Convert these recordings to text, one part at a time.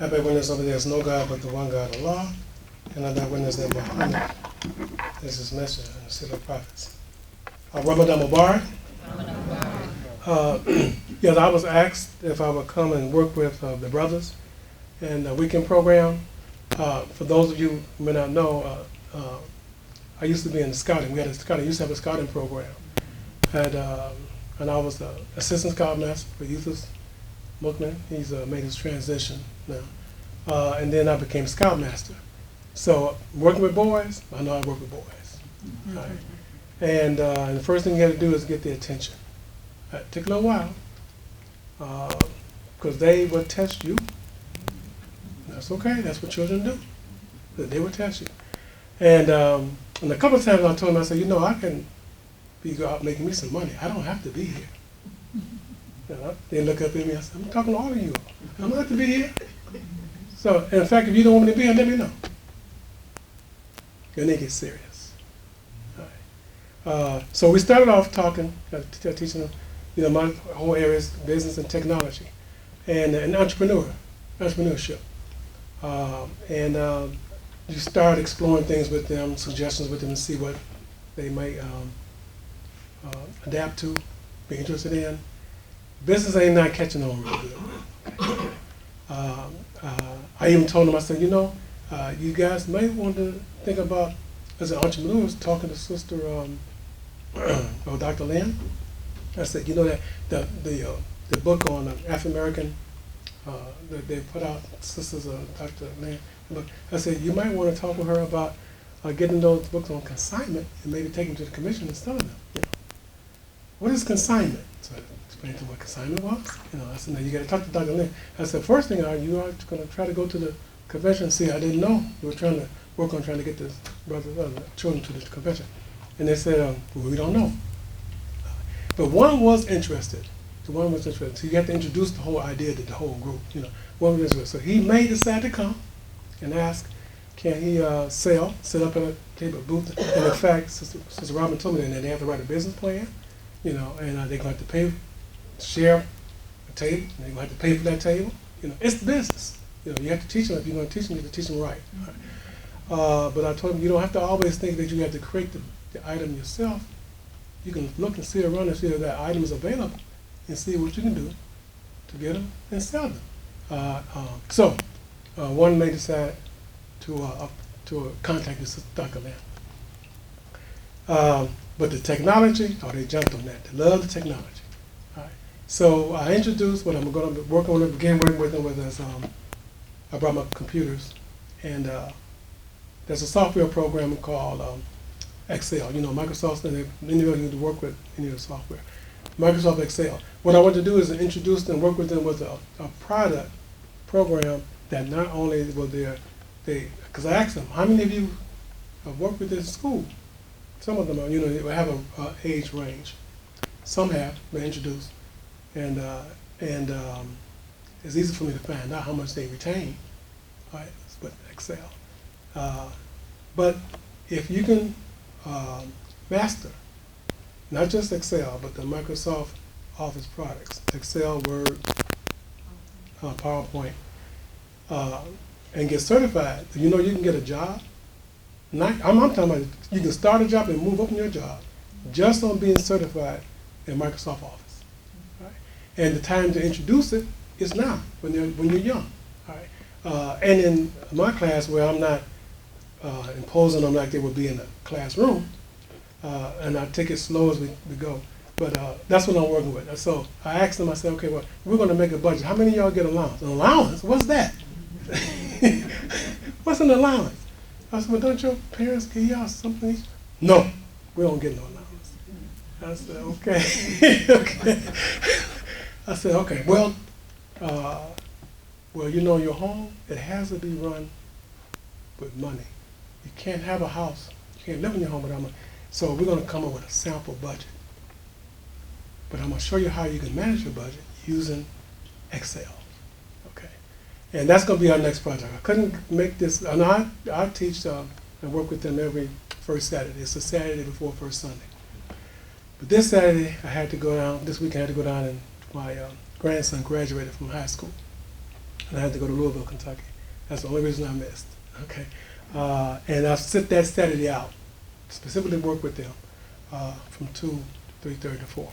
I bear witness over there is no God but the one God, Allah, and I bear witness that Mohammed is his messenger and the seal of prophets. Ramadan Mubarak. Yes, I was asked if I would come and work with the brothers in the weekend program. For those of you who may not know, I used to be in the scouting. I used to have a scouting program. And I was the assistant scoutmaster for Yusuf Mukman. He's made his transition now. And then I became scoutmaster. So working with boys, I know I work with boys. Right? And the first thing you got to do is get their attention. It took a little while, because they will test you. That's okay, that's what children do. They will test you. And a couple of times I told them, I said, you know, I can be out making me some money. I don't have to be here. They look up at me and I said, I'm talking to all of you. I don't have to be here. So, in fact, if you don't want me to be here, let me know. And they get serious. All right. So we started off talking, teaching them, you know, my whole area is business and technology, and entrepreneurship. You start exploring things with them, suggestions with them, and see what they might adapt to, be interested in. Business ain't not catching on real good. I even told them, I said, you know, you guys might want to think about, as an entrepreneur, talking to Sister Dr. Lynn. I said, you know, that the book on African American that they put out, Sisters Dr. Lynn. I said, you might want to talk with her about getting those books on consignment and maybe taking them to the commission and selling them. You know, what is consignment? So I explained to her what consignment was. You know, I said, now you got to talk to Dr. Lynn. I said, first thing, you are going to try to go to the convention and see. I didn't know you were trying to work on trying to get the children to the convention, and they said, well, we don't know. But one was interested. So you have to introduce the whole idea to the whole group. You know, one was interested. So he may decide to come and ask, can he set up a table booth? And in fact, Sister Robin told me that they have to write a business plan. You know, and they're going to have to pay, share a table. And they're going to have to pay for that table. You know, it's the business. You know, you have to teach them. If you're going to teach them, you have to teach them right. But I told them you don't have to always think that you have to create the item yourself. You can look and see around and see if that item is available and see what you can do to get them and sell them. So one may decide to contact the Sister Dr. Lamb. But the technology, they jumped on that. They love the technology. All right. So I introduced what I'm going to work on, begin working with them with is I brought my computers, and there's a software program called Excel. You know, Microsoft, and anybody need to work with any of the software. Microsoft Excel. What I want to do is introduce them, work with them with a product program that not only will because I asked them, how many of you have worked with this in school? Some of them are, you know, they have an age range. Some have been introduced, and it's easy for me to find out how much they retain, right, with Excel. But if you can master not just Excel, but the Microsoft Office products, Excel, Word, PowerPoint, and get certified, you know you can get a job. I'm talking about you can start a job and move up in your job just on being certified in Microsoft Office. Right? And the time to introduce it is now, when you're young. Right? And in my class, where I'm not imposing them like they would be in a classroom, and I take it slow as we go. But that's what I'm working with. So I asked them, I said, okay, well, we're going to make a budget. How many of y'all get allowance? An allowance? What's that? What's an allowance? I said, well, don't your parents give y'all something each? No, we don't get no allowance. I said, okay. Okay. I said, okay, well, you know, your home, it has to be run with money. You can't have a house. You can't live in your home without money. So we're going to come up with a sample budget. But I'm going to show you how you can manage your budget using Excel. Okay. And that's going to be our next project. I couldn't make this, and I teach and work with them every first Saturday. It's the Saturday before first Sunday. But this Saturday, this week I had to go down, and my grandson graduated from high school. and I had to go to Louisville, Kentucky. That's the only reason I missed. Okay, and I sit that Saturday out, specifically work with them from 2, 3:30 to 4.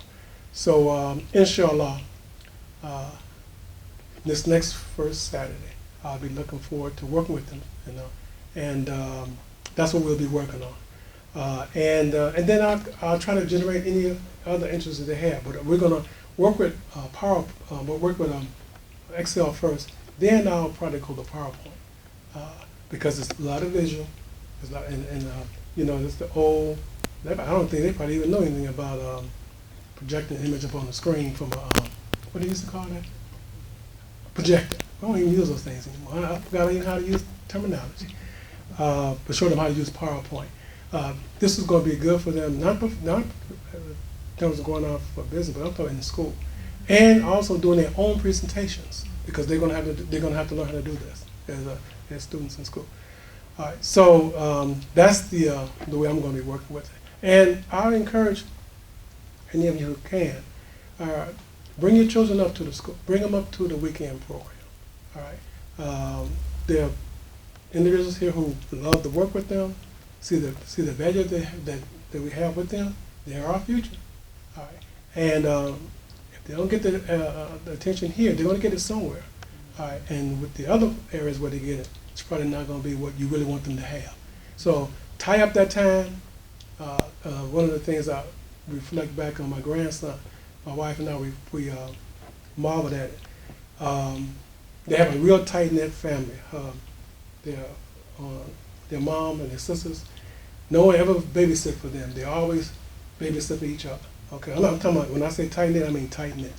So inshallah, this next first Saturday, I'll be looking forward to working with them, and that's what we'll be working on. And then I'll try to generate any other interests that they have. But we're going to work with we'll work with Excel first. Then I'll probably go to PowerPoint because it's a lot of visual. It's not, it's the old. I don't think they probably even know anything about projecting an image up on the screen from a what do you used to call that? Projector. I don't even use those things anymore. I forgot even how to use terminology. But show them how to use PowerPoint. This is going to be good for them, not in terms of going out for business, but I'm talking in school, and also doing their own presentations because they're going to have to learn how to do this as students in school. All right, so that's the way I'm going to be working with it, and I encourage any of you who can bring your children up to the school, bring them up to the weekend program. All right, there are individuals here who love to work with them, see the value that we have with them. They are our future. All right, and if they don't get the attention here, they're going to get it somewhere. All right, and with the other areas where they get it, it's probably not going to be what you really want them to have. So tie up that time. One of the things I reflect back on my grandson, my wife and I, we marveled at it. They have a real tight-knit family. Their mom and their sisters, no one ever babysit for them. They always babysit for each other. Okay, I'm talking about, when I say tight-knit, I mean tight-knit.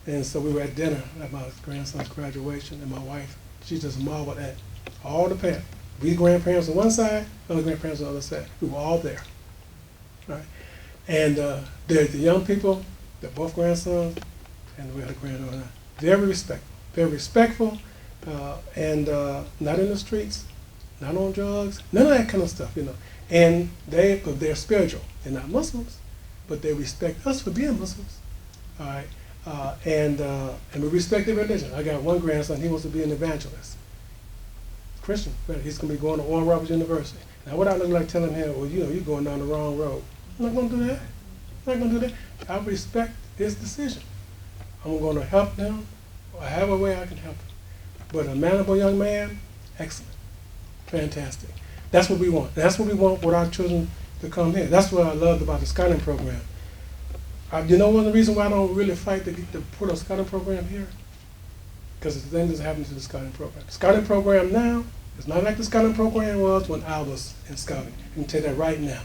And so we were at dinner at my grandson's graduation, and my wife, she just marveled at all the parents. We grandparents on one side, other grandparents on the other side. We were all there. All right? And the young people, they're both grandsons, and we had a granddaughter. Very respectful, and not in the streets, not on drugs, none of that kind of stuff, And they're spiritual. They're not Muslims, but they respect us for being Muslims. All right, and we respect their religion. I got one grandson. He wants to be an evangelist, Christian. He's going to be going to Oral Roberts University. Now, what I look like telling him, well, you're going down the wrong road. I'm not going to do that. I'm not going to do that. I respect his decision. I'm going to help them. I have a way I can help them. But a manable young man, excellent, fantastic. That's what we want. That's what we want with our children to come here. That's what I loved about the Scouting program. One of the reasons why I don't really fight to put a Scouting program here? Because the thing that's happening to the Scouting program. The Scouting program now is not like the Scouting program was when I was in Scouting. I can tell you that right now.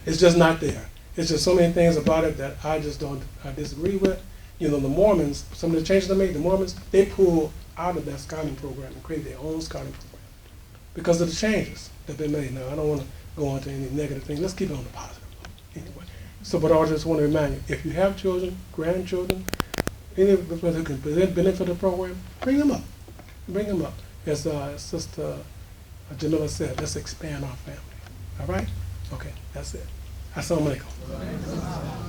It's just not there. It's just so many things about it that I disagree with. The Mormons, some of the changes they made, the Mormons, they pulled out of that Scouting program and created their own Scouting program because of the changes that have been made. Now, I don't want to go on to any negative things. Let's keep it on the positive anyway. So, but I just want to remind you, if you have children, grandchildren, any of them who can benefit from the program, bring them up. Bring them up. As Sister Jamila said, let's expand our family. All right? Okay, that's it. Assalamu alaikum.